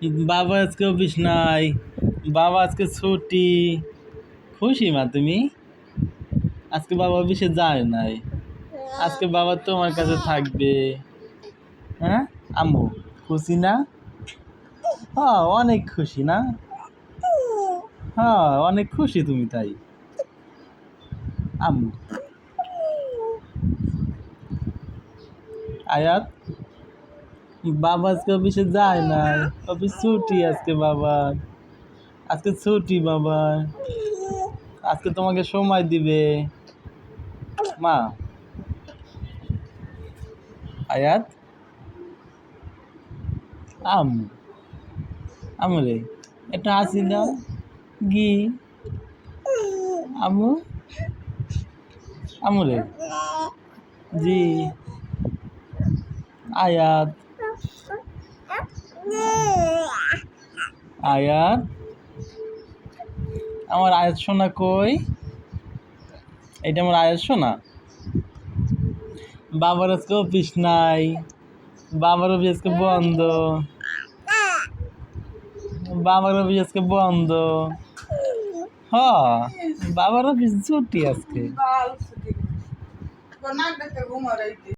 বাবা আজকে অফিস নাই, বাবা আজকে ছুটি। খুশি মা তুমি? আজকে বাবা অফিসে যায় নাই, আজকে বাবা তোমার কাছে থাকবে। হ্যাঁ আম্মু, খুশি না? হ্যাঁ অনেক খুশি না? হ্যাঁ অনেক খুশি তুমি তাই আম্মু। আয়াত, বাবা আজকে অফিসে যায় নাই, অফিস ছুটি আজকে বাবার, আজকে ছুটি বাবার, আজকে তোমাকে সময় দিবে মা। আয়াত, আম্মু, আম্মু রে একটা হাসি দাও গি। আম্মু, আম্মু রে জি। আয়াত, আয়াত, আমার আয়াত সোনা কই? এটা আমার আয়াত সোনা। বাবার আজকে অফিস নাই, বাবার অফিস আজকে বন্ধ, বাবার অফিস আজকে বন্ধ। হ্যাঁ বাবার অফিস ছুটি আজকে।